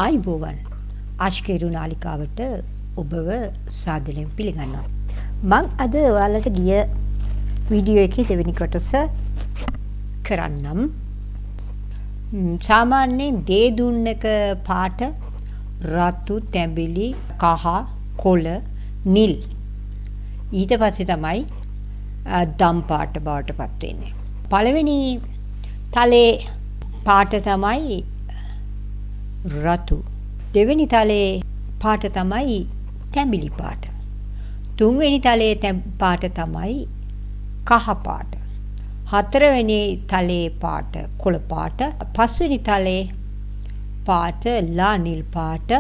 ආයුබෝවන් ආශ්කේරු නාලිකාවට ඔබව සාදරයෙන් පිළිගන්නවා. මම අද ඔයාලට ගිය වීඩියෝ එකේ දෙවෙනි කොටස කරන්නම්. සාමාන්‍යයෙන් දේ දුන්නක පාට රතු, තැඹිලි, කහ, කොළ, නිල්. ඊට පස්සේ තමයි දම් පාට බවට පත් වෙන්නේ. පළවෙනි තලේ පාට තමයි රතු. දෙවෙනි තලේ පාට තමයි තැඹිලි පාට. තුන්වෙනි තලේ පාට තමයි කහ පාට. හතරවෙනි තලේ පාට කොළ පාට. පස්වෙනි තලේ පාට ලා නිල් පාට.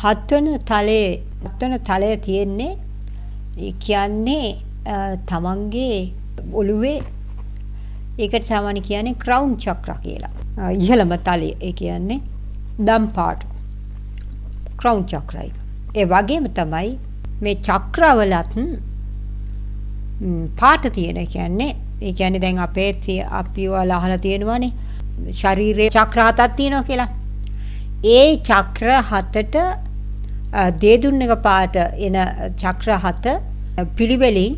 හත්වන තලය තියෙන්නේ කියන්නේ තමන්ගේ ඔළුවේ ඒකට සාමාන්‍ය කියන්නේ ක්‍රවුන් චක්‍ර කියලා. ඉහළම තලය ඒ කියන්නේ දම් පාට ක්‍රවුන් චක්‍රය. ඒ වගේම තමයි මේ චක්‍රවලත් පාට තියෙන කියන්නේ ඒ කියන්නේ දැන් අපි ඔයාලා අහලා තියෙනවානේ ශරීරයේ චක්‍ර 7ක් තියෙනවා කියලා. ඒ චක්‍ර 7ට දේදුන්නක පාට එන චක්‍ර 7 පිළිවෙලින්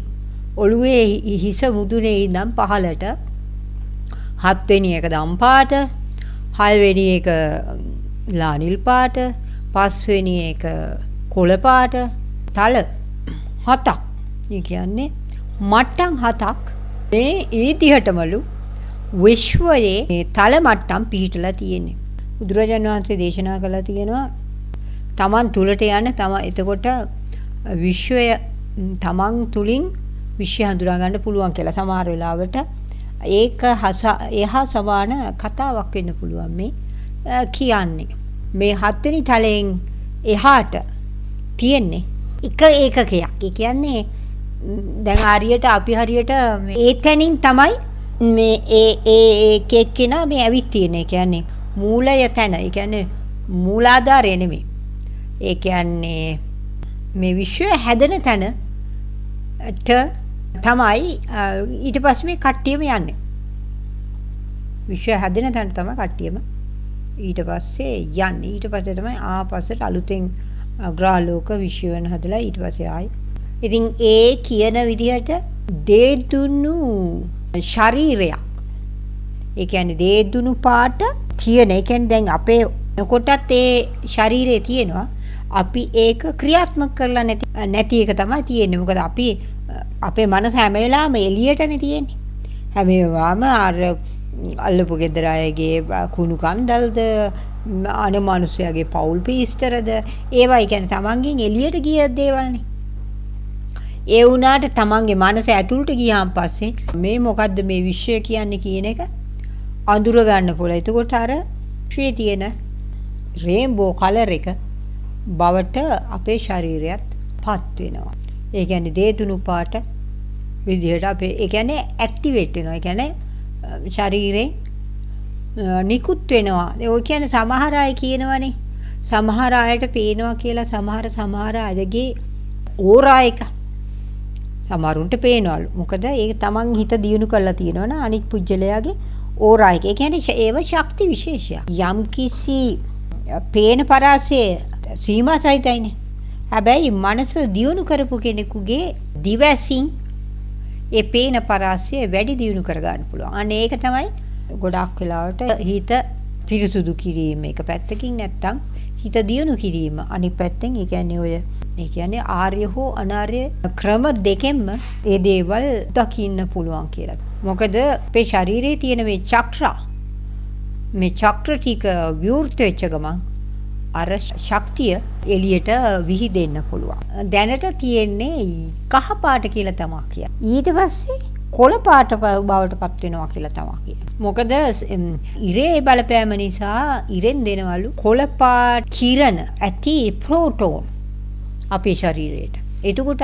ඔළුවේ හිස මුදුනේ ඉඳන් පහළට 7 වෙනි එක දම් පාට, 6 වෙනි එක ලා නිල් පාට, 5 වෙනි එක කොළ පාට, තල 7ක්. ඒ කියන්නේ මට්ටම් 7ක් මේ ඊදිහටමලු විශ්වයේ තල මට්ටම් පිහිටලා තියෙන්නේ. බුදුරජාණන් වහන්සේ දේශනා කළා තියෙනවා තමන් තුලට යන එතකොට විශ්වය තමන් තුලින් විශ්වය හඳුනා ගන්න පුළුවන් කියලා. සමහර වෙලාවට ඒක එහා සමාන කතාවක් වෙන්න පුළුවන් මේ කියන්නේ. මේ 7 වෙනි තලයෙන් එහාට තියෙන්නේ එක ඒකකයක්. ඒ කියන්නේ දැන් අපි හරියට ඒතනින් තමයි මේ ඒ කෙනා මේ ඇවිත් තියෙන්නේ. ඒ කියන්නේ මූලය තැන. ඒ කියන්නේ මූලාධාරය නෙමෙයි. ඒ කියන්නේ මේ විශ්වය හැදෙන තැනට තමයි ඊට පස්සේ මේ කට්ටියම යන්නේ. විශ්වය හැදෙන තැනට තමයි කට්ටියම ඊට පස්සේ යන්නේ. ඊට පස්සේ තමයි ආපස්සට අලුතෙන් ග්‍රහලෝක විශ්ව වෙන හදලා ඊට පස්සේ ආයි. ඉතින් ඒ කියන විදිහට දේදුණු ශරීරයක්. ඒ කියන්නේ දේදුණු පාට තියෙන. ඒ කියන්නේ දැන් අපේ කොටත් ඒ ශරීරයේ තියෙනවා. අපි ඒක ක්‍රියාත්මක කරලා නැති එක තමයි තියෙන්නේ. මොකද අපේ මනස හැම වෙලාවෙම එළියටනේ තියෙන්නේ. හැම වෙලාවම අර අල්ලපු ගෙදර අයගේ කුණු කන්දල්ද අනමනුස්සයාගේ පෞල් පීස්තරද ඒවා කියන්නේ තමන්ගෙන් එළියට ගිය දේවල්නේ. ඒ වුණාට තමන්ගේ මනස ඇතුළට ගියාන් පස්සේ මේ මොකද්ද මේ විශ්වය කියන්නේ කියන එක අඳුර ගන්න පුළුවන්. එතකොට අර විශ්වයේ තියෙන රේන්බෝ කලර් එක බවට අපේ ශරීරයත් පත් වෙනවා. ඒ කියන්නේ දේදුණු පාට විදිහට ඒ කියන්නේ ඇක්ටිවේට් වෙනවා. ඒ කියන්නේ ශරීරේ නිකුත් වෙනවා. ඒ කියන්නේ සමහර අය කියනවනේ සමහර අයට පේනවා කියලා සමහර අයගේ ඕරා එක සමහරුන්ට පේනවලු. මොකද ඒක තමන් හිත දියුණු කරලා තියෙනවනේ අනිත් පුජ්‍යලයාගේ ඕරා එක. ඒ කියන්නේ ඒව ශක්ති විශේෂයක්. යම් කිසි පේන පරාසය සීමා සහිතයිනේ. හැබැයි මනස දියුණු කරපු කෙනෙකුගේ දිවැසින් ඒ පේන පරාසය වැඩි දියුණු කර ගන්න පුළුවන්. අන්න ඒක තමයි ගොඩක් වෙලාවට හිත පිරිසුදු කිරීම එක පැත්තකින් නැත්තම් හිත දියුණු කිරීම අනිත් පැත්තෙන්. ඒ කියන්නේ ආර්ය හෝ අනාර්ය ක්‍රම දෙකෙන්ම ඒ දේවල් දකින්න පුළුවන් කියලා. මොකද අපේ ශරීරයේ තියෙන මේ චක්‍ර ටික විවෘත වෙච්ච ගමන් අර ශක්තිය එළියට විහිදෙන්න පුළුවන්. දැනට තියෙන්නේ කහ පාට කියලා තමයි කියන්නේ. ඊට පස්සේ කොළ පාට බවට පත් වෙනවා කියලා තමයි කියන්නේ. මොකද ඉරේ බලපෑම නිසා ඉරෙන් දෙනවලු කොළ පාට කිරණ ඇති ප්‍රෝටෝන අපේ ශරීරයට. එතකොට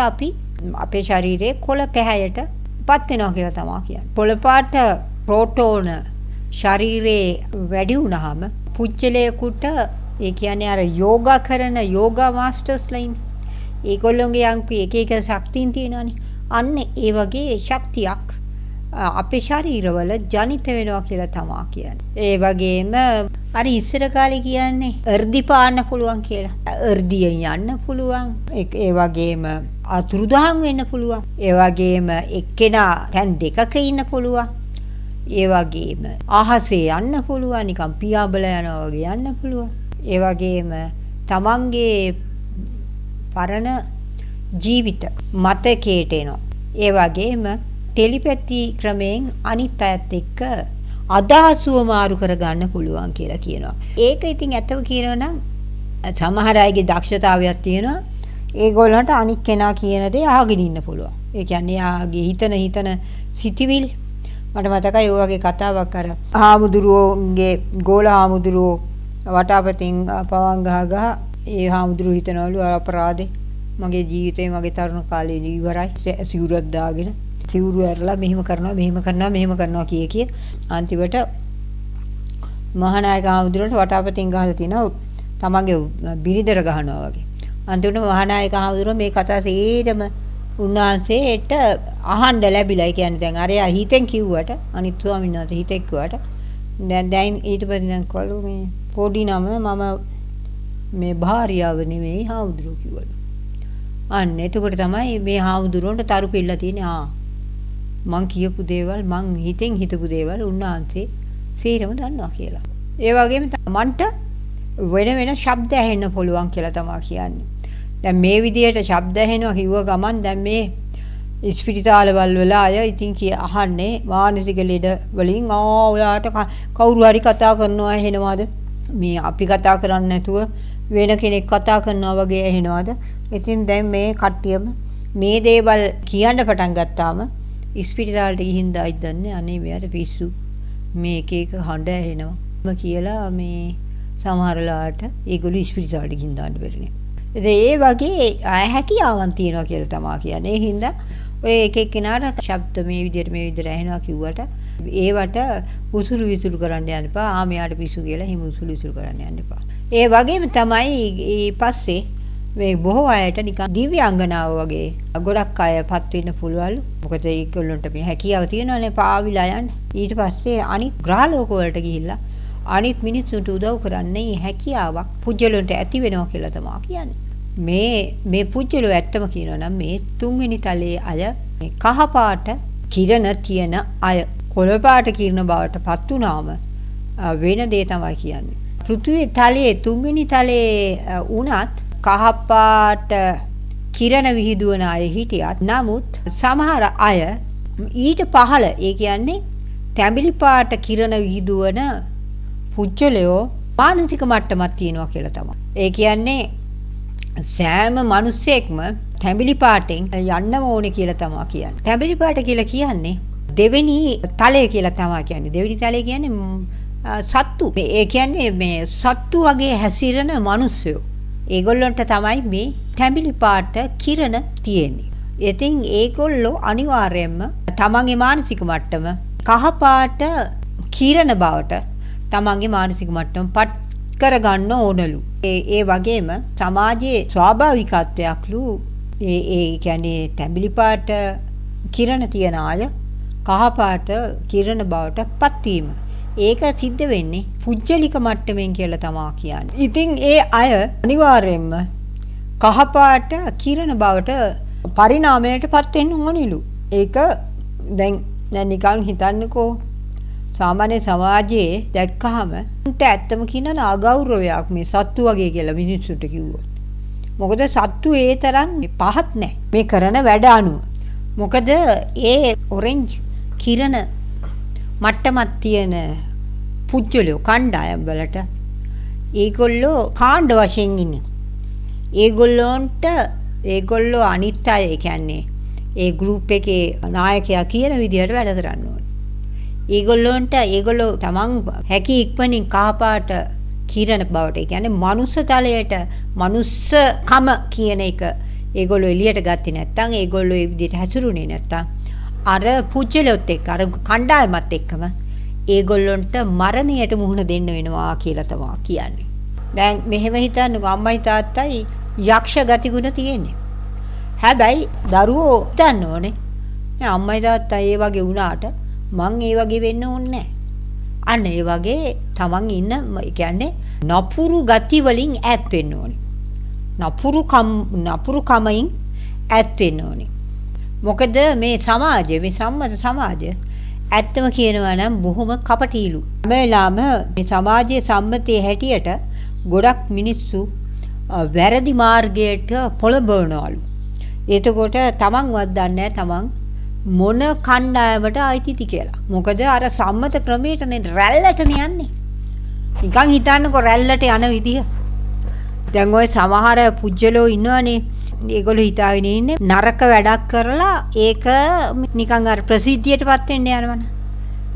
අපේ ශරීරයේ කොළ පැහැයට පත් වෙනවා කියලා තමයි කියන්නේ. කොළ පාට ප්‍රෝටෝන ශරීරයේ වැඩි වුණාම පුච්චලයකට ඒ කියන්නේ අර යෝගා කරන යෝගා මාස්ටර්ස්ලා ඉන්නේ. ඒගොල්ලෝගේ එක ශක්තියින් තියෙනවානේ. අන්න ඒ වගේ ශක්තියක් අපේ ශරීරවල ජනිත වෙනවා කියලා තමයි කියන්නේ. ඒ වගේම අර ඉස්සර කාලේ කියන්නේ එර්දි පාන්න පුළුවන් කියලා. එර්දියෙන් යන්න පුළුවන්. ඒ වගේම අතුරුදහන් වෙන්න පුළුවන්. ඒ වගේම එක්කෙනා තැන් දෙකක ඉන්න පුළුවන්. ඒ වගේම අහසේ යන්න පුළුවන්. නිකන් පියාඹල යනවා වගේ යන්න පුළුවන්. ඒ වගේම තමන්ගේ පරණ ජීවිත මතකයට එනවා. ඒ වගේම ටෙලිපැති ක්‍රමයෙන් අනිත් අයත් එක්ක අදහසුව මාරු කරගන්න පුළුවන් කියලා කියනවා. ඒක ඉතින් ඇත්තව කියනවා නම් සමහර අයගේ දක්ෂතාවයක් තියෙනවා. ඒගොල්ලන්ට අනිත් කෙනා කියන දේ අහගෙන ඉන්න පුළුවන්. ඒ කියන්නේ යාගේ හිතන සිටිවිලි. මට මතකයි ඔය වගේ කතාවක් අර හාමුදුරුවෝගේ ගෝල හාමුදුරුවෝ වටාපතින් පවන් ගහ ඒ හාමුදුරුවෝ හිතනවලු අපරාධේ මගේ ජීවිතේ මගේ තරුණ කාලේ ඉවරයි. සිවුරක් දාගෙන සිවුරු ඇරලා මෙහෙම කරනවා කිය අන්තිමට මහානායක හාමුදුරුවන්ට වටාපතින් ගහලා තිනවා තමන්ගේ බිරිඳර ගහනවා වගේ. අන්තිමට මහානායක හාමුදුරුවෝ මේ කතාව සේරම උන්වහන්සේට අහන්න ලැබිලා. ඒ කියන්නේ දැන් අරයා හිතෙන් කිව්වට අනිත් ස්වාමීන් වහන්සේ හිතෙන් කිව්වට දැන් ඊට පස්සේ නම් කළු මේ පොඩි නම මම මේ භාර්යාව නෙමෙයි හාමුදුරුවෝ කිව්වලු. අන්න එතකොට තමයි මේ හාමුදුරුවන්ට තරු පිළලා තියෙන්නේ. මං කියපු දේවල් මං හිතෙන් හිතපු දේවල් උන්වහන්සේ සීරම දන්නවා කියලා. ඒ වගේම මන්ට වෙන ශබ්ද ඇහෙන්න පුළුවන් කියලා තමයි කියන්නේ. දැන් මේ විදිහට ශබ්ද ඇහෙනවා කිව්ව ගමන් දැන් මේ ඉස්පිරිතාලවල වල අය ඉතින් අහන්නේ මානසික ලෙඩ වලින් ඔයාට කවුරු හරි කතා කරනවා ඇහෙනවද? මේ අපි කතා කරන්නේ නැතුව වෙන කෙනෙක් කතා කරනවා වගේ ඇහෙනවද? ඉතින් දැන් මේ කට්ටියම මේ දේවල් කියන්න පටන් ගත්තාම ඉස්පිරිතාලට ගිහින් දායිද දන්නේ අනේ මෙයාට පිස්සු මේ එක හඬ ඇහෙනවා කියලා මේ සමහරලාට ඒගොල්ලෝ ඉස්පිරිතාලට ගිහින් දාන්න බැරිනේ. ඒ වගේ හැකියාවන් තියෙනවා කියලා තමයි කියන්නේ. ඒ හින්දා ඔය එක එක්කිනාට ශබ්ද මේ විදිහට ඇහෙනවා කිව්වට ඒවට උසුළු විසුළු කරන්න යන්න එපා. මෙයාට පිස්සු කියලා හිම උසුළු විසුළු කරන්න යන්න එපා. ඒ වගේම තමයි පස්සේ මේ බොහෝ අයට නිකන් දිව්‍යාංගනාව වගේ ගොඩක් අයපත් වෙන්න පුළුවන්ලු. මොකද ඒගොල්ලන්ට මේ හැකියාව තියෙනවානේ පාවිලා යන්න. ඊට පස්සේ අනිත් ග්‍රහලෝක වලට ගිහිල්ලා අනිත් මිනිස්සුන්ට උදව් කරන්නේ හැකියාවක් පුජ්‍යලොන්ට ඇති වෙනවා කියලා තමයි කියන්නේ. මේ පුජ්‍යලෝ ඇත්තම කියනවා නම් මේ තුන්වෙනි තලයේ අය මේ කහ පාට කිරණ තියෙන අය කොළ පාට කිරණ බවට පත් වුණාම වෙන දේ තමයි කියන්නේ. පෘථිවි තලයේ තුන්වෙනි තලයේ උනත් කහ පාට කිරණ විහිදුවන අය හිටියත් නමුත් සමහර අය ඊට පහළ ඒ කියන්නේ තැඹිලි පාට කිරණ විහිදුවන පුජ්‍යලයෝ මානසික මට්ටමක් තියෙනවා කියලා තමයි. ඒ කියන්නේ සෑම මිනිස්සෙක්ම තැඹිලි පාටෙන් යන්න ඕනේ කියලා තමයි කියන්නේ. තැඹිලි පාට කියලා කියන්නේ දෙවෙනි තලය කියලා තමයි කියන්නේ. දෙවෙනි තලය කියන්නේ සත්තු. ඒ කියන්නේ මේ සත්තු වගේ හැසිරෙන මිනිස්සුયો. ඒගොල්ලන්ට තමයි මේ තැඹිලි පාට කිරණ තියෙන්නේ. ඉතින් ඒගොල්ලෝ අනිවාර්යයෙන්ම තමන්ගේ මානසික මට්ටම කහ පාට කිරණ බවට තමන්ගේ මානසික මට්ටම පත් කරගන්න ඕනලු. ඒ වගේම සමාජයේ ස්වාභාවිකත්වයක්ලු ඒ කියන්නේ තැඹිලි පාට කිරණ තියන අය කහ පාට කිරණ බවට පත්වීම. ඒක සිද්ධ වෙන්නේ පුජ්‍යලික මට්ටමින් කියලා තමයි කියන්නේ. ඉතින් ඒ අය අනිවාර්යයෙන්ම කහ පාට කිරණ බවට පරිණාමයටපත් වෙන්න ඕනිලු. ඒක දැන් නිකන් හිතන්නකෝ සාමාන්‍ය සමාජයේ දැක්කහම ඇත්තම කියනවා අගෞරවයක් මේ සත්තු වගේ කියලා මිනිස්සුන්ට කිව්වොත්. මොකද සත්තු ඒ තරම් පහත් නැහැ මේ කරන වැඩ අනුව. මොකද ඒ ඔරෙන්ජ් කිරණ මට්ටමක් තියෙන පුජ්‍යලෝ කණ්ඩායම් වලට ඒගොල්ලෝ කාණ්ඩ වශයෙන් ඉන්නේ. ඒගොල්ලෝ අනිත් අය කියන්නේ ඒ ගෲප් එකේ නායකයා කියන විදිහට වැඩ කරන්න ඕනේ. ඒගොල්ලෝ තමන් හැකි ඉක්මනින් කහපාට කිරණ බවට ඒ කියන්නේ මනුස්ස තලයට මනුස්සකම කියන එක ඒගොල්ලෝ එළියට ගත්තේ නැත්නම් ඒගොල්ලෝ ඒ විදිහට හැසිරුනේ නැත්නම් අර පුජ්‍යලොත් එක්ක අර කණ්ඩායමත් එක්කම ඒගොල්ලන්ට මරණයට මුහුණ දෙන්න වෙනවා කියලා තමයි කියන්නේ. දැන් මෙහෙම හිතන්නකෝ අම්මයි තාත්තයි යක්ෂ ගතිගුණ තියෙන්නේ. හැබැයි දරුවෝ දන්න ඕනේ නෑ අම්මයි තාත්තා ඒ වගේ වුණාට මං ඒ වගේ වෙන්න ඕනේ නෑ. අන්න ඒ වගේ තමන් ඉන්න කියන්නේ නපුරු ගති වලින් ඈත් වෙන්න ඕනේ. නපුරු කමයින් ඈත් වෙන්න ඕනේ. මොකද මේ සමාජය මේ සම්මත සමාජය ඇත්තම කියනවා නම් බොහොම කපටීලු. හැමලාම මේ සමාජයේ සම්මතයේ හැටියට ගොඩක් මිනිස්සු වැරදි මාර්ගයට පොළඹවනවලු. එතකොට තමන්වත් දන්නේ තමන් මොන කණ්ඩායමට අයිතිද කියලා. මොකද අර සම්මත ක්‍රමයටනේ රැල්ලටනේ යන්නේ. නිකන් හිතන්නකො රැල්ලට යන විදිය. දැන් ওই සමහර පුජ්‍යලෝ ඉන්නවනේ. ඒගොල්ලෝ හිතාගෙන ඉන්නේ නරක වැඩක් කරලා ඒක නිකන් අර ප්‍රසිද්ධියටපත් වෙන්න යනවනේ.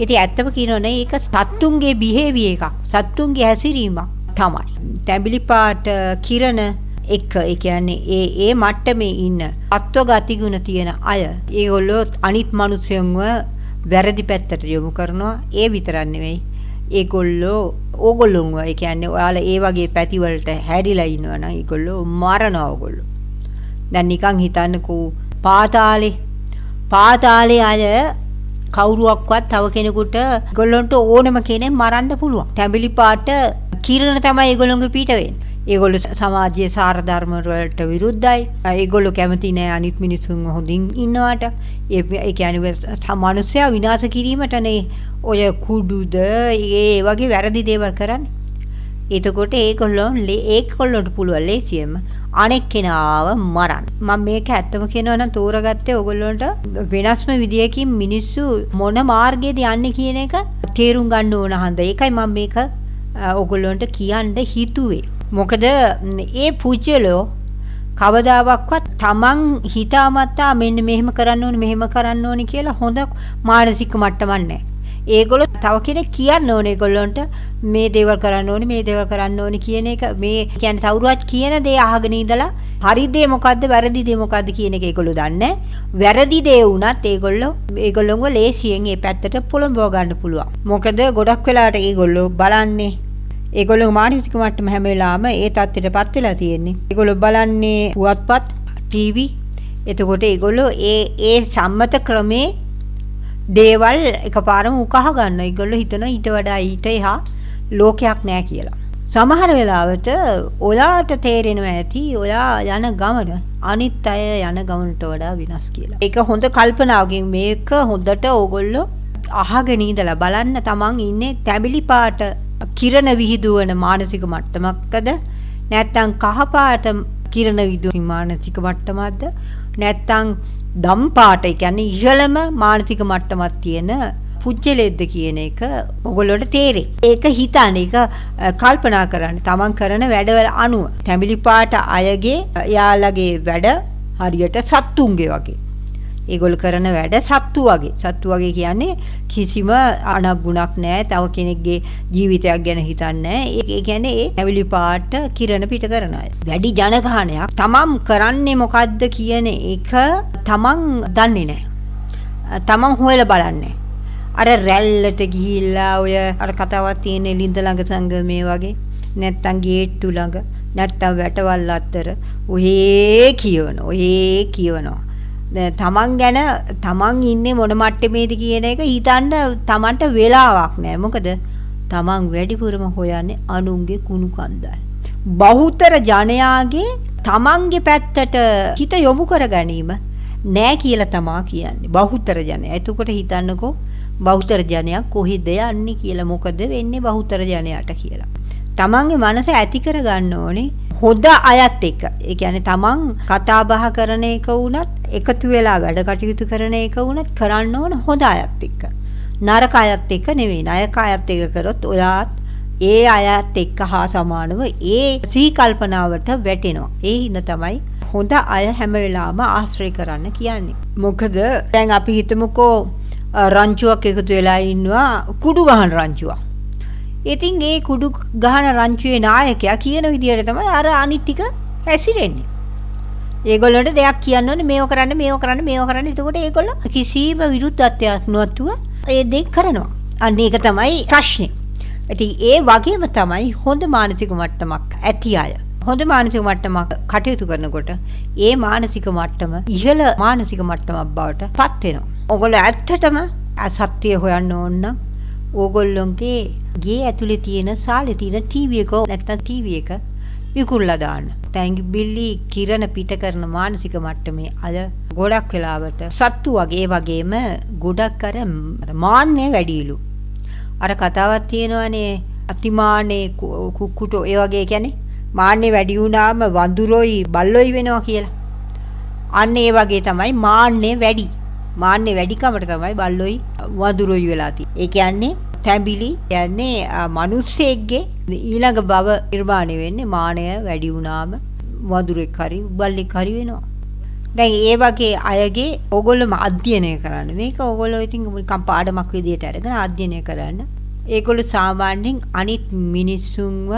ඉතින් ඇත්තම කියනවනේ ඒක සත්තුන්ගේ බිහේවියර් එකක්. සත්තුන්ගේ හැසිරීමක් තමයි. තැඹිලි පාට කිරණ එක ඒ කියන්නේ ඒ මට්ටමේ ඉන්න අත්ව ගතිගුණ තියෙන අය ඒගොල්ලෝ අනිත් මිනිස්සුන්ව වැරදි පැත්තට යොමු කරනවා. ඒ විතරක් නෙවෙයි. ඕගොල්ලෝන්ව ඒ කියන්නේ ඔයාලා ඒ වගේ පැති වලට හැරිලා ඉන්නවා නම් ඒගොල්ලෝ මරනවා ඕගොල්ලෝ. දැන් නිකන් හිතන්නකෝ පාතාලේ අය කවුරුවක්වත් තව කෙනෙකුට ඒගොල්ලන්ට ඕනම කෙනෙක් මරන්න පුළුවන්. තැඹිලි පාට කිරණ තමයි ඒගොල්ලෝගේ පිට වෙන්නේ. ඒගොල්ලෝ සමාජයේ සාර ධර්ම වලට විරුද්ධයි. ඒගොල්ලෝ කැමති නෑ අනිත් මිනිසුන් හොඳින් ඉන්නවට. ඒ කියන්නේ මනුස්සයා විනාශ කිරීමටනේ ඔය කුඩුද ඒ වගේ වැරදි දේවල් කරන්නේ. එතකොට ඒගොල්ලන්ට පුළුවන් ලේසියෙන්ම අනෙක් කෙනාව මරන්න. මම මේක ඇත්තම කියනවා නම් තෝරගත්තේ ඕගොල්ලන්ට වෙනස්ම විදියකින් මිනිස්සු මොන මාර්ගයේද යන්නේ කියන එක තේරුම් ගන්න ඕන හන්ද. ඒකයි මම මේක ඕගොල්ලන්ට කියන්න හිතුවේ. මොකද ඒ පුජ්‍යලෝ කවදාවත් තමන් හිතාමතා මෙන්න මෙහෙම කරන්න ඕනේ කියලා හොඳ මානසික මට්ටමක් නැහැ. ඒගොල්ලෝ තව කෙනෙක් කියන්න ඕනේ ඒගොල්ලන්ට මේ දේවල් කරන්න ඕනේ කියන එක මේ කියන්නේ සවුරුවත් කියන දේ අහගෙන ඉඳලා හරි දේ මොකද්ද වැරදි දේ මොකද්ද කියන එක ඒගොල්ලෝ දන්නේ. වැරදි දේ වුණත් ඒගොල්ලොන්ව ලේසියෙන් ඒ පැත්තට පොළඹව ගන්න පුළුවන්. මොකද ගොඩක් වෙලාවට ඒගොල්ලෝ බලන්නේ ඒගොල්ලෝ මානසික මට්ටම හැම වෙලාවම ඒ තත්ත්වයටපත් වෙලා තියෙන්නේ. ඒගොල්ලෝ බලන්නේ පුවත්පත්, ටීවී. එතකොට ඒගොල්ලෝ ඒ සම්මත ක්‍රමේ දේවල් එකපාරම උකහා ගන්නවා. ඒගොල්ලෝ හිතනවා ඊට වඩා ඊට එහා ලෝකයක් නැහැ කියලා. සමහර වෙලාවට ඔයාට තේරෙනවා ඇති ඔයා යන ගමන අනිත් අය යන ගමනට වඩා වෙනස් කියලා. ඒක හොඳ කල්පනාවකින් මේක හොඳට ඕගොල්ලෝ අහගෙන ඉඳලා බලන්න තමන් ඉන්නේ තැඹිලි පාට කිරණ විහිදුවන මානසික මට්ටමක්ද නැත්නම් කහ පාට කිරණ විහිදුවන මානසික මට්ටමක්ද නැත්නම් දම් පාට ඒ කියන්නේ ඉහළම මානසික මට්ටමක් තියෙන පුජ්‍යලෙද්ද කියන එක ඔයගොල්ලෝට තේරෙයි. ඒක හිතන්න ඒක කල්පනා කරන්න. තමන් කරන වැඩවල අනුව තැඹිලි පාට අයගේ යාළගේ වැඩ හරියට සත්තුන්ගේ වගේ. ඒගොල්ලෝ කරන වැඩ සත්තු වගේ. සත්තු වගේ කියන්නේ කිසිම අනගුණක් නැහැ. තව කෙනෙක්ගේ ජීවිතයක් ගැන හිතන්නේ නැහැ. ඒ කියන්නේ ඒ තැඹිලි පාට කිරණ පිට කරන අය. වැඩි ජනගහනයක් තමන් කරන්නේ මොකද්ද කියන එක තමන් දන්නේ නැහැ. තමන් හොයලා බලන්නේ. අර රැල්ලට ගිහිල්ලා ඔය අර කතාවක් තියෙන ලින්ද ළඟ සංගමේ වගේ නැත්තම් ගේට්ටු ළඟ නැත්තම් වැටවල් අතර ඔහේ කියවනවා. තමන් ගැන තමන් ඉන්නේ මොන මට්ටමේද කියන එක හිතන්න තමන්ට වෙලාවක් නැහැ. මොකද තමන් වැඩිපුරම හොයන්නේ අනුන්ගේ කුණු කන්දල්. බහුතර ජනයාගේ තමන්ගේ පැත්තට හිත යොමු කර ගැනීම නෑ කියලා තමා කියන්නේ. බහුතර ජනයා. එතකොට හිතන්නකෝ බහුතර ජනයා කොහෙද යන්නේ කියලා. මොකද වෙන්නේ බහුතර ජනයාට කියලා. තමන්ගේ මනස ඇති කර ගන්න ඕනේ හොඳ අයත් එක්ක. ඒ කියන්නේ තමන් කතා බහ කරන එක වුණත් එකතු වෙලා වැඩ කටයුතු කරන එක වුණත් කරන්න ඕන හොඳ අයත් එක්ක. නරක අයත් එක්ක නෙවෙයි. නරක අයත් එක්ක කරොත් ඔයාත් ඒ අයත් එක්ක හා සමානව ඒ සී කල්පනාවට වැටෙනවා. ඒ හින්දා තමයි හොඳ අය හැම වෙලාවම ආශ්‍රය කරන්න කියන්නේ. මොකද දැන් අපි හිතමුකෝ රංචුවක් එකතු වෙලා ඉන්නවා කුඩු ගහන රංචුවක්. ඉතින් ඒ කුඩු ගහන රංචුවේ නායකයා කියන විදිහට තමයි අර අනිත් ටික ඇසිරෙන්නේ. ඒගොල්ලන්ට දෙයක් කියන්න ඕනේ මේව කරන්න. එතකොට ඒගොල්ලෝ කිසිම විරුද්ධත්වයක් නොතුව ඒ දේ කරනවා. අන්න ඒක තමයි ප්‍රශ්නේ. ඉතින් ඒ වගේම තමයි හොඳ මානසික මට්ටමක් ඇති අය. හොඳ මානසික මට්ටමක් කටයුතු කරනකොට ඒ මානසික මට්ටම ඉහළ මානසික මට්ටමක් බවට පත් වෙනවා. ඔයගොල්ලෝ ඇත්තටම සත්‍ය හොයන්න ඕන නම් ඕගොල්ලොන්ගේ ගේ ඇතුලේ තියෙන සාලේ තියෙන ටීවී එක නැත්නම් ටීවී එක විකුණලා දාන්න. තැඟිලි කිරණ පිට කරන මානසික මට්ටමේ අය ගොඩක් වෙලාවට සත්තු වගේ වගේම ගොඩක් අර මාන්නේ වැඩිලු. අර කතාවක් තියෙනවානේ අතිමානේ කුක්කුටෝ ඒ වගේ කියන්නේ මාන්නේ වැඩි වුණාම වඳුරොයි බල්ලොයි වෙනවා කියලා. අන්න ඒ වගේ තමයි මාන්නේ වැඩි. මාන්නේ වැඩිකමට තමයි බල්ලොයි වඳුරොයි වෙලා තියෙන්නේ. ඒ කියන්නේ තැඹිලි කියන්නේ මිනිස්සෙක්ගේ ඊළඟ භව නිර්මාණය වෙන්නේ මානය වැඩි වුණාම වඳුරෙක් හරි බල්ලෙක් හරි වෙනවා. දැන් ඒ වගේ අයගේ ඕගොල්ලෝම අධ්‍යයනය කරන්න. මේක ඕගොල්ලෝ ඉතින් නිකන් පාඩමක් විදියට අරගෙන අධ්‍යයනය කරන්න. ඒගොල්ලෝ සාමාන්‍යයෙන් අනිත් මිනිස්සුන්ව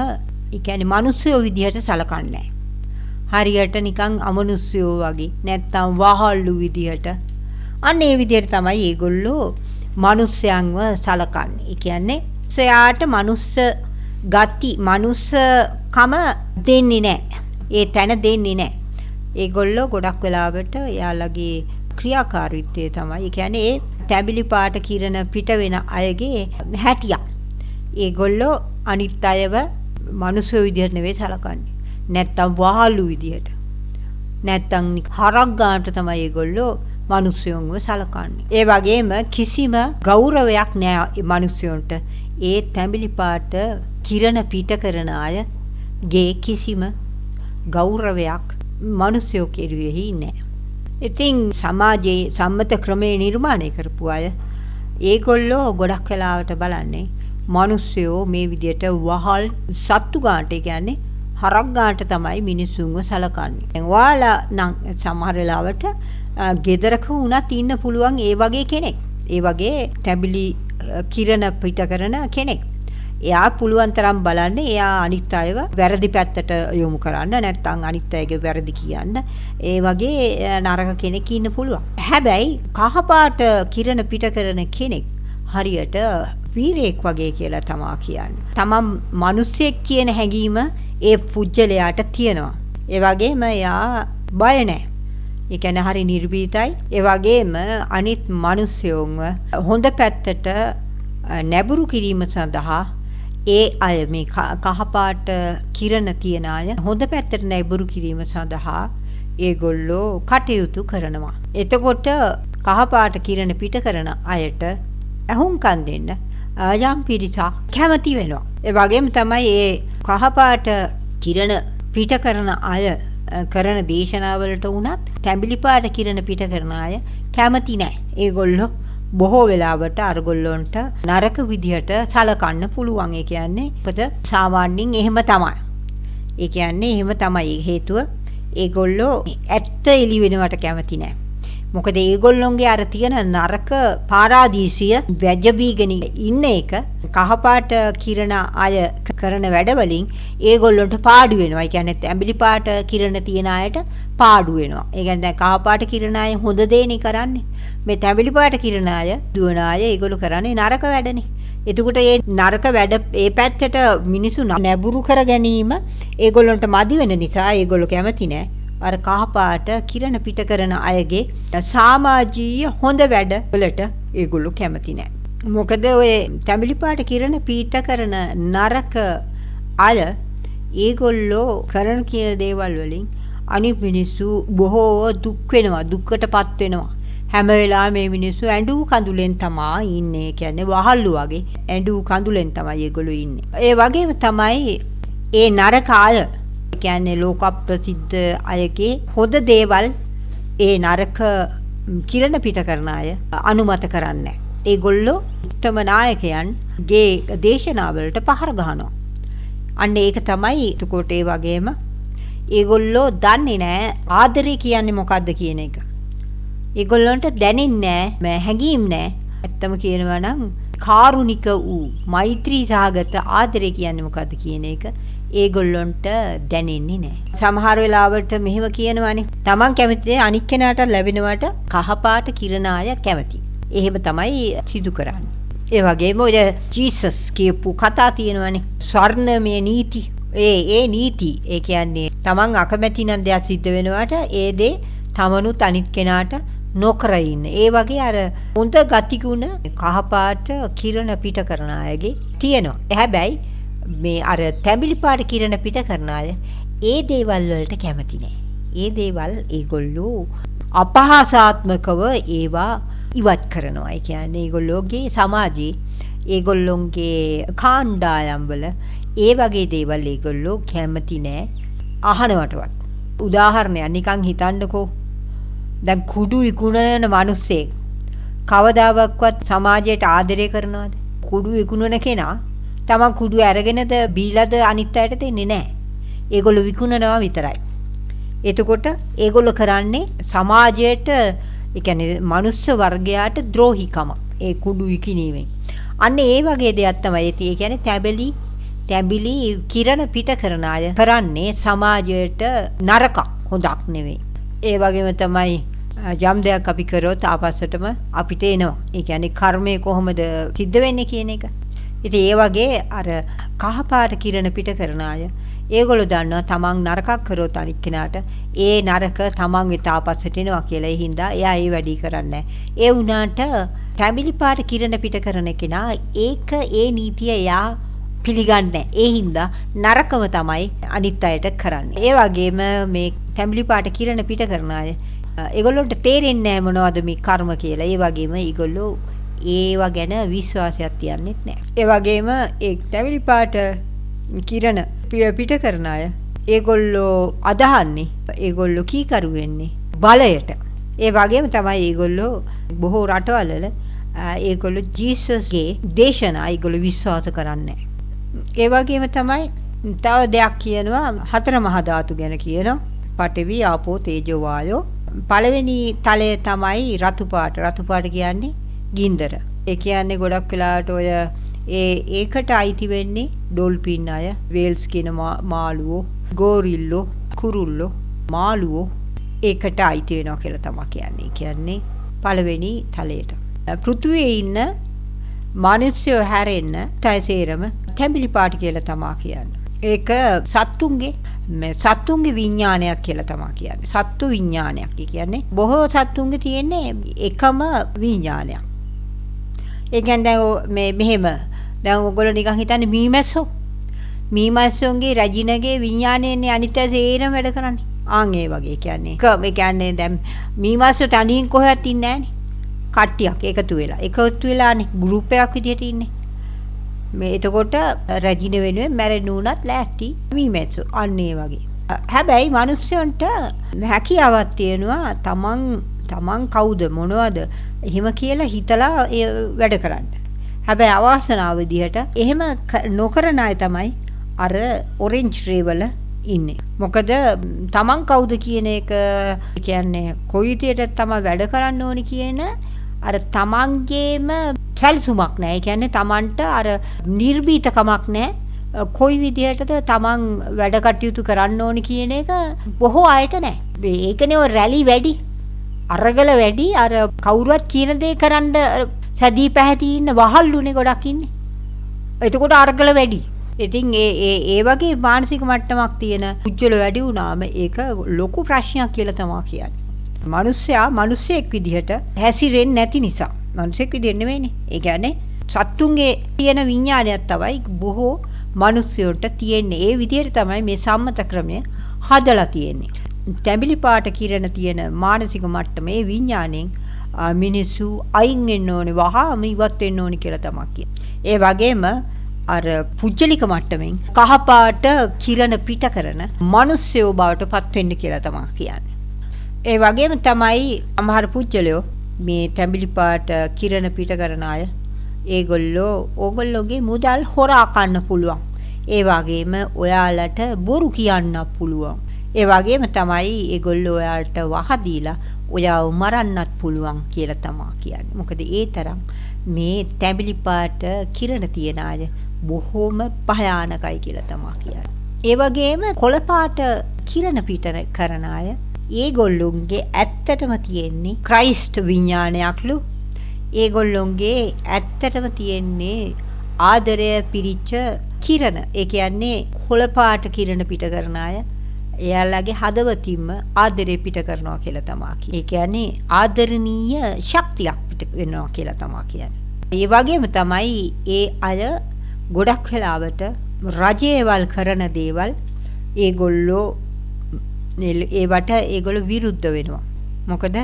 ඒ කියන්නේ මිනිස්සුයෝ විදියට සලකන්නේ හරියට නිකන් අමනුස්සයෝ වගේ නැත්තම් වහල්ලු විදියට. අන්න ඒ විදියට තමයි ඒගොල්ලෝ මිනිස්යන්ව සලකන්නේ. ඒ කියන්නේ සයාට මිනිස්ස ගති මිනිස්සකම දෙන්නේ නැහැ. ඒ තැන දෙන්නේ නැහැ. ඒගොල්ලෝ ගොඩක් වෙලාවට යාළගේ ක්‍රියාකාරීත්වය තමයි. ඒ කියන්නේ ඒ තැඹිලි පාට කිරණ පිට වෙන අයගේ හැටියක්. ඒගොල්ලෝ අනිත් අයව මිනිස්සු විදියට නෙවෙයි සලකන්නේ. නැත්තම් වහලු විදියට. නැත්තම් හරක් ගන්නට තමයි ඒගොල්ලෝ මිනිස්සුන්ව සලකන්නේ. ඒ වගේම කිසිම ගෞරවයක් නැහැ මිනිස්සුන්ට. ඒ තැඹිලි පාට කිරණ පිට කරන අයගේ කිසිම ගෞරවයක් මිනිස්සු කෙරුවේහි නැහැ. ඉතින් සමාජයේ සම්මත ක්‍රමේ නිර්මාණය කරපු අය ඒගොල්ලෝ ගොඩක් වෙලාවට බලන්නේ මිනිස්සුયો මේ විදියට වහල් සත්තු ගන්නට කියන්නේ හරක් ගන්නට තමයි මිනිස්සුන්ව සලකන්නේ. දැන් ඔයාලා නම් සමහර වෙලාවට ගෙදරක වුණත් ඉන්න පුළුවන් ඒ වගේ කෙනෙක්. ඒ වගේ තැඹිලි කිරණ පිට කරන කෙනෙක්. එයා පුළුවන් තරම් බලන්නේ එයා අනිත් අයව වැරදි පැත්තට යොමු කරන්න නැත්නම් අනිත් අයගේ වැරදි කියන්න. ඒ වගේ නරක කෙනෙක් ඉන්න පුළුවන්. හැබැයි කහපාට කිරණ පිට කරන කෙනෙක් හරියට වීරයෙක් වගේ කියලා තමා කියන්නේ. තමන් මිනිස්සෙක් කියන හැඟීම ඒ පුජ්‍යලයාට තියෙනවා. ඒ වගේම එයා බය නැහැ. ඒ කියන්නේ හරි නිර්භීතයි. ඒ වගේම අනිත් මිනිස්සුන්ව හොඳ පැත්තට නැඹුරු කිරීම සඳහා ඒ අය මේ කහපාට කිරණ තියන අය හොඳ පැත්තට නැඹුරු කිරීම සඳහා ඒගොල්ලෝ කටයුතු කරනවා. එතකොට කහපාට කිරණ පිට කරන අයට ඇහුම්කන් දෙන්න යම් පිරිසක් කැමති වෙනවා. ඒ වගේම තමයි ඒ කහපාට කිරණ පිට කරන අය කරන දේශනාවලට වුණත් තැඹිලි පාට කිරණ පිට කරන අය කැමති නැහැ. ඒගොල්ලෝ බොහෝ වෙලාවට අරගොල්ලොන්ට නරක විදිහට සලකන්න පුළුවන්. ඒ කියන්නේ මොකද සාමාන්‍යයෙන් එහෙම තමයි. ඒ කියන්නේ එහෙම තමයි. හේතුව ඒගොල්ලෝ ඇත්ත එළි වෙනවට කැමති නැහැ. මොකද ඒගොල්ලොන්ගේ අර තියෙන නරක පාරාදීසිය වැජබීගෙන ඉන්න එක කහපාට කිරණ අය කරන වැඩවලින් ඒගොල්ලොන්ට පාඩු වෙනවා. ඒ කියන්නේ තැඹිලි පාට කිරණ තියන අයට පාඩු වෙනවා. ඒ කියන්නේ දැන් කහපාට කිරණ අය හොඳ දේනේ කරන්නේ. මේ තැඹිලි පාට කිරණ අය දුවන අය ඒගොල්ලෝ කරන්නේ නරක වැඩනේ. එතකොට මේ නරක වැඩ ඒ පැත්තට මිනිසු නැඹුරු කර ගැනීම ඒගොල්ලොන්ට මදි වෙන නිසා ඒගොල්ලෝ කැමති නැහැ. අර කහපාට කිරණ පිට කරන අයගේ සමාජීය හොඳ වැඩ වලට ඒගොල්ලෝ කැමති නැහැ. මොකද ඔය තැඹිලි පාට කිරණ පිට කරන නරක අය ඒගොල්ලෝ කරන කියන දේවල් වලින් අනිත් මිනිස්සු බොහෝ දුක් වෙනවා, දුක්කටපත් වෙනවා. හැම වෙලාවෙම මේ මිනිස්සු ඇඬු කඳුලෙන් තමයි ඉන්නේ. කියන්නේ වහල්ලු වගේ ඇඬු කඳුලෙන් තමයි ඒගොල්ලෝ ඉන්නේ. ඒ වගේම තමයි ඒ නරක අය කියන්නේ ලෝක ප්‍රසිද්ධ අයගේ හොඳ දේවල් ඒ නරක කිරණ පිට කරන අය අනුමත කරන්නේ. ඒගොල්ලෝ උත්තම නායකයන්ගේ දේශනාවලට පහර ගහනවා. අන්න ඒක තමයි. එතකොට ඒ වගේම ඒගොල්ලෝ දන්නේ නැහැ ආදරය කියන්නේ මොකද්ද කියන එක. ඒගොල්ලන්ට දැනෙන්නේ නැහැ, හැඟීම් නැහැ. ඇත්තම කියනවා නම් කාරුණික වූ මෛත්‍රී සහගත ආදරය කියන්නේ මොකද්ද කියන එක ඒගොල්ලොන්ට දැනෙන්නේ නැහැ. සමහර වෙලාවට මෙහෙම කියනවානේ. Taman කැමති අනික් කෙනාට ලැබෙනවට කහපාට කිරණ අය කැමති. එහෙම තමයි සිදු කරන්නේ. ඒ වගේම ඔය ජීසස් කියපු කතා තියෙනවානේ. ස්වර්ණමය නීති ඒ නීති ඒ කියන්නේ තමන් අකමැති නම් දෙයක් සිද්ධ වෙනවට ඒ දේ තමනුත් අනිත් කෙනාට නොකර ඉන්න. ඒ වගේ අර හොඳ ගතිගුණ කහපාට කිරණ පිට කරන අයගේ තියෙනවා. හැබැයි මේ අර තැඹිලි පාට කිරණ පිට කරන අය ඒ දේවල් වලට කැමති නෑ. ඒ දේවල් ඒගොල්ලෝ අපහාසාත්මකව ඒවා ඉවත් කරනවා. ඒ කියන්නේ ඒගොල්ලෝගේ සමාජයේ ඒගොල්ලොන්ගේ කාණ්ඩායම් වල ඒ වගේ දේවල් ඒගොල්ලෝ කැමති නෑ අහනවටවත්. උදාහරණයක් නිකන් හිතන්නකෝ. දැන් කුඩු විකුණන මිනිස්සෙක් කවදාවත් සමාජයට ආදරය කරනවද? කුඩු විකුණන කෙනා තමන් කුඩු අරගෙනද බීලාද අනිත් අයට දෙන්නේ නැහැ. ඒගොල්ලෝ විකුණනවා විතරයි. එතකොට ඒගොල්ලෝ කරන්නේ සමාජයට ඒ කියන්නේ මනුස්ස වර්ගයාට ද්‍රෝහිකමක්. ඒ කුඩු විකිණීමෙන්. අන්න ඒ වගේ දෙයක් තමයි. ඒ කියන්නේ තැඹිලි කිරණ පිට කරන අය කරන්නේ සමාජයට නරකක් හොඳක් නෙවෙයි. ඒ වගේම තමයි යම් දෙයක් අපි කරොත් ආපස්සටම අපිට එනවා. ඒ කියන්නේ කර්මය කොහොමද සිද්ධ වෙන්නේ කියන එක. ඉතින් ඒ වගේ අර කහපාට කිරණ පිට කරන අය ඒගොල්ලෝ දන්නවා තමන් නරකක් කරොත් අනිත් කෙනාට ඒ නරක තමන් වෙත ආපස්සට එනවා කියලා. ඒ හින්දා එයා ඒ වැඩි කරන්නේ නැහැ. ඒ වුණාට තැඹිලි පාට කිරණ පිට කරන කෙනා ඒක ඒ නීතිය එයා පිළිගන්නේ. ඒ හින්දා නරකම තමයි අනිත් අයට කරන්නේ. ඒ වගේම මේ තැඹිලි පාට කිරණ පිට කරන අය ඒගොල්ලොන්ට තේරෙන්නේ නැහැ මොනවද මේ කර්ම කියලා. ඒ වගේම ඒගොල්ලෝ ඒවා ගැන විශ්වාසයක් තියන්නෙත් නැහැ. ඒ වගේම ඒ තැඹිලි පාට කිරණ පිට කරන අය ඒගොල්ලෝ අදහන්නේ ඒගොල්ලෝ කීකරු වෙන්නේ බලයට. ඒ වගේම තමයි ඒගොල්ලෝ බොහෝ රටවල ඒගොල්ලෝ ජීසස්ගේ දේශනා ඒගොල්ලෝ විශ්වාස කරන්නේ. ඒ වගේම තමයි තව දෙයක් කියනවා හතර මහා ධාතු ගැන කියනවා. පඨවි ආපෝ තේජෝ වායෝ. පළවෙනි තලය තමයි රතු පාට. රතු පාට කියන්නේ ගින්දර. ඒ කියන්නේ ගොඩක් වෙලාවට ඔය ඒකට අයිති වෙන්නේ ඩොල්ෆින් අය, වේල්ස් කියන මාළුවෝ, ගෝරිල්ලෝ, කුරුල්ලෝ, මාළුවෝ ඒකට අයිති වෙනවා කියලා තමයි කියන්නේ. කියන්නේ පළවෙනි තලයට. පෘථුවියේ ඉන්න මිනිස්සු හැරෙන්න තයසේරම තැඹිලි පාට කියලා තමයි කියන්නේ. ඒක සත්තුන්ගේ විඥානයක් කියලා තමයි කියන්නේ. සත්තු විඥානයක් කියන්නේ බොහෝ සත්තුන්ගේ තියෙන්නේ එකම විඥානයක්. ඒ කියන්නේ දැන් මෙහෙම දැන් ඔයගොල්ලෝ නිකන් හිතන්නේ මීමැස්සෝන්ගේ රජිනගේ විඥානයනේ අනිත් සේරම වැඩ කරන්නේ. ආන් ඒ වගේ කියන්නේ. ඒ කියන්නේ දැන් මීමැස්සෝ තනියෙන් කොහෙවත් ඉන්නේ නැහනේ. කට්ටියක් එකතු වෙලානේ ගෲප් එකක් විදිහට ඉන්නේ. මේ එතකොට රජින වෙනුවෙන් මැරෙන්න උනත් ලෑස්ති මීමැස්සෝ. අන්න ඒ වගේ. හැබැයි මිනිස්සුන්ට හැකියාවක් තියෙනවා තමන් කවුද මොනවද එහෙම කියලා හිතලා වැඩ කරන්න. හැබැයි අවාසනාව විදිහට එහෙම නොකරන අය තමයි අර ඔරෙන්ජ් රේ වල ඉන්නේ. මොකද තමන් කවුද කියන එක කියන්නේ කොයි විදිහට තමයි වැඩ කරන්න ඕනි කියන අර තමන්ගේම සැලසුමක් නැහැ. ඒ කියන්නේ තමන්ට අර නිර්භීතකමක් නැහැ. කොයි විදිහටද තමන් වැඩ කටයුතු කරන්න ඕනි කියන එක බොහෝ අයට නැහැ. ඒකනේ ඔය රැලි වැඩි. අරගල වැඩි අර කවුරුවත් කියන දේ කරන්න සැදී පැහැදී ඉන්න වහල්ලුනේ ගොඩක් ඉන්නේ. එතකොට අරගල වැඩි. ඉතින් ඒ වගේ මානසික මට්ටමක් තියෙන පුජ්‍යල වැඩි වුණාම ඒක ලොකු ප්‍රශ්නයක් කියලා තමයි කියන්නේ. මිනිස්සෙක් විදිහට හැසිරෙන්නේ නැති නිසා. මිනිස්සෙක් විදිහට නෙවෙයිනේ. ඒ කියන්නේ සත්තුන්ගේ තියෙන විඥානයක් තමයි බොහෝ මිනිස්සුන්ට තියෙන්නේ. ඒ විදිහට තමයි මේ සම්මත ක්‍රමය හදලා තියෙන්නේ. තැඹිලි පාට කිරණ තියෙන මානසික මට්ටමේ විඥාණයෙන් මිනිස්සු අයින් වෙන්න ඕනේ වහාම ඉවත් වෙන්න ඕනේ කියලා තමයි කියන්නේ. ඒ වගේම අර පුජ්‍යලික මට්ටමින් කහපාට කිරණ පිට කරන මිනිස්සයෝ බවට පත් වෙන්න කියලා තමයි කියන්නේ. ඒ වගේම තමයි අමහර පුජ්‍යලයෝ මේ තැඹිලි පාට කිරණ පිට කරන අය ඕගොල්ලෝගේ මුදල් හොරා කන්න පුළුවන්. ඒ වගේම ඔයාලට බොරු කියන්න පුළුවන්. ඒ වගේම තමයි ඒගොල්ලෝ ඔයාලට වහදීලා ඔයාව මරන්නත් පුළුවන් කියලා තමයි කියන්නේ. මොකද ඒ තරම් මේ තැඹිලි පාට කිරණ තියන අය බොහොම භයානකයි කියලා තමයි කියන්නේ. ඒ වගේම කොළ පාට කිරණ පිට කරන අය ඒගොල්ලොන්ගේ ඇත්තටම තියෙන්නේ ක්‍රයිස්ට් විඥානයක්ලු. ඒගොල්ලොන්ගේ ඇත්තටම තියෙන්නේ ආදරය පිරිච්ච කිරණ. ඒ කියන්නේ කොළ පාට කිරණ පිට කරන අය එයාලගේ හදවතින්ම ආදරේ පිට කරනවා කියලා තමයි කියන්නේ. ඒ කියන්නේ ආදරණීය ශක්තියක් පිට වෙනවා කියලා තමයි කියන්නේ. ඒ වගේම තමයි ඒ අය ගොඩක් වෙලාවට රජයේවල් කරන දේවල් ඒගොල්ලෝ ඒවට විරුද්ධ වෙනවා. මොකද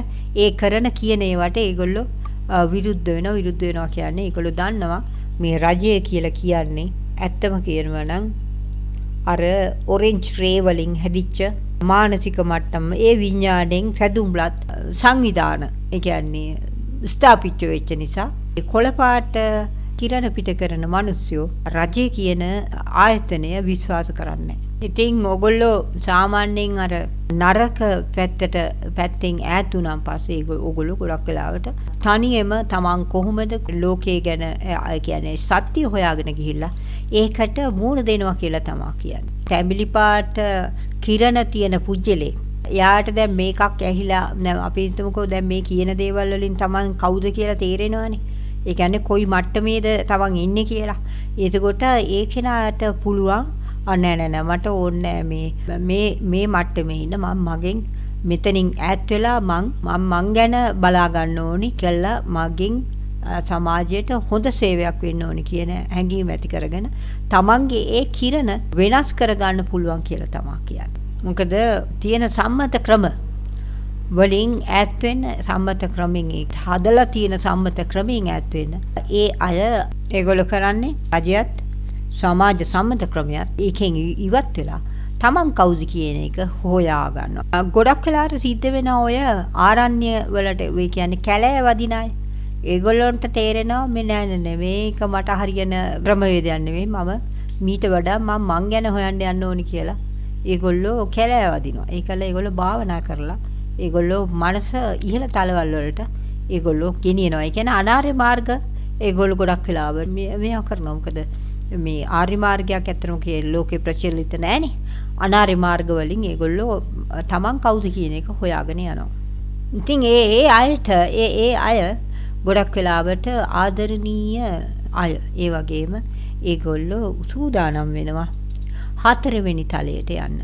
ඒ කරන කියන ඒවට ඒගොල්ලෝ විරුද්ධ වෙනවා කියන්නේ ඒගොල්ලෝ දන්නවා මේ රජය කියලා කියන්නේ ඇත්තම කියනවා නම් අර ඔරෙන්ජ් රේ වලින් හැදිච්ච මානසික මට්ටම ඒ විඤ්ඤාණයෙන් සැදුම්ලත් සංවිධාන ඒ කියන්නේ ස්ථාපිත වෙච්ච නිසා ඒ කොළපාට කිරණ පිට කරන මිනිස්සු රජය කියන ආයතනය විශ්වාස කරන්නේ. ඉතින් ඔයගොල්ලෝ සාමාන්‍යයෙන් අර නරක පැත්තෙන් ඈත් වුණාන් පස්සේ ඔයගොල්ලෝ ගොඩක් වෙලාවට තනියම තමන් කොහොමද ලෝකයේ ගැන කියන්නේ සත්‍ය හොයාගෙන ගිහිල්ලා ඒකට මූණ දෙනවා කියලා තමයි කියන්නේ. ෆැමිලි පාට කිරණ තියෙන පුජ්‍යලේ. යාට දැන් මේකක් ඇහිලා අපි හිතමුකෝ දැන් මේ කියන දේවල් වලින් තමන් කවුද කියලා තේරෙනවනේ. ඒ කියන්නේ කොයි මට්ටමේද තමන් ඉන්නේ කියලා. එතකොට ඒ කෙනාට පුළුවන් නෑ මට ඕනේ මේ මට්ටමේ ඉන්න මගෙන් මෙතනින් ඈත් වෙලා මං ගැන බලා ගන්න ඕනි කියලා මගෙන් සමාජයට හොඳ සේවයක් වෙන්න ඕනි කියන හැඟීම ඇති කරගෙන තමන්ගේ ඒ කිරණ වෙනස් කරගන්න පුළුවන් කියලා තමයි කියන්නේ. මොකද තියෙන සම්මත ක්‍රම වලින් ඈත් වෙන්න සම්මත ක්‍රමෙන් හදලා තියෙන සම්මත ක්‍රමෙන් ඈත් වෙන්න ඒ අය ඒගොල්ලෝ කරන්නේ රජයත් සමාජ සම්මත ක්‍රමයක් ඒකෙන් ඉවත් වෙලා තමන් කවුද කියන එක හොයා ගන්නවා. ගොඩක් වෙලාවට සිද්ධ වෙන ඔය ආරණ්‍ය වලට ඒ කියන්නේ කැලෑ වදින අය ඒගොල්ලන්ට තේරෙනවා මේ නෑ මේක මට හරියන ක්‍රමවේදයක් නෙවෙයි මම මීට වඩා මං ගැන හොයන්න යන්න ඕනි කියලා ඒගොල්ලෝ කැලෑ වදිනවා. ඒකල ඒගොල්ලෝ භාවනා කරලා ඒගොල්ලෝ මනස ඉහළ තලවල් වලට ඒගොල්ලෝ ගෙනියනවා. ඒ කියන්නේ අනාර්ය මාර්ග ඒගොල්ලෝ ගොඩක් වෙලාවට මේවා කරනවා. මොකද මේ ආර්ය මාර්ගයක් ඇත්තටම කියන්නේ ලෝකේ ප්‍රචලිත නැහැනේ. අනාර්ය මාර්ග වලින් ඒගොල්ලෝ තමන් කවුද කියන එක හොයාගෙන යනවා. ඉතින් ඒ අය ගොඩක් වෙලාවට ආදරණීය අය. ඒ වගේම ඒගොල්ලෝ සූදානම් වෙනවා 4 වෙනි තලයට යන්න.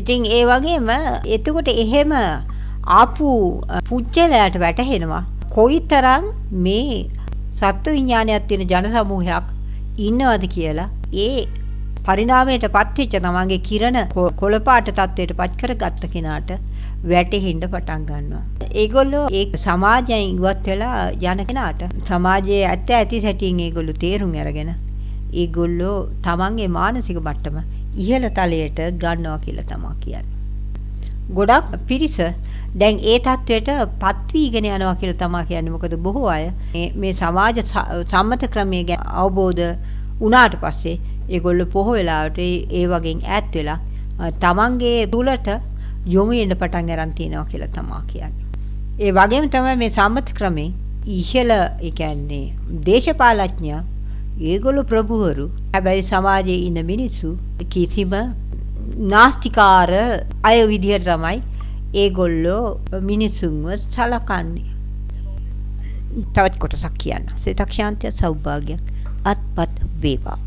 ඉතින් ඒ වගේම එතකොට එහෙම ආපු පුජ්‍යලයට වැටහෙනවා කොයිතරම් මේ සත්ව විඥානයක් තියෙන ජන සමූහයක් ඉන්නවද කියලා. ඒ පරිණාමයට පත්වෙච්ච තමන්ගේ කිරණ කොළපාට තත්වයට පත් කරගත්ත කෙනාට වැටෙන්න පටන් ගන්නවා. ඒගොල්ලෝ ඒ සමාජයෙන් ඉවත් වෙලා යන කෙනාට සමාජයේ ඇති සැටියෙන් ඒගොල්ලෝ තේරුම් අරගෙන ඒගොල්ලෝ තමන්ගේ මානසික මට්ටම ඉහළ තලයට ගන්නවා කියලා තමයි කියන්නේ. ගොඩක් පිරිස දැන් ඒ තත්වයට පත් වීගෙන යනවා කියලා තමයි කියන්නේ. මොකද බොහෝ අය මේ සමාජ සම්මත ක්‍රමයේ ගැන අවබෝධ වුණාට පස්සේ ඒගොල්ලෝ පොහොය වෙලාවට ඒ වගේ ඈත් වෙලා තමන්ගේ තුලට යොමු වෙන්න පටන් ගන්න තියෙනවා කියලා තමයි කියන්නේ. ඒ වගේම තමයි මේ සම්මත ක්‍රමේ ඉහළ ඒ කියන්නේ දේශපාලඥයා ඒගොල්ලෝ ප්‍රභූවරු හැබැයි සමාජයේ ඉන්න මිනිස්සු කිසිම නාස්තිකාර අය විදිහට තමයි ඒගොල්ලෝ මිනිසුන්ව සලකන්නේ. තවත් කොටසක් කියන්න. සිතක්ෂාන්තිය සෞභාග්‍යයක් අත්පත් වේවා.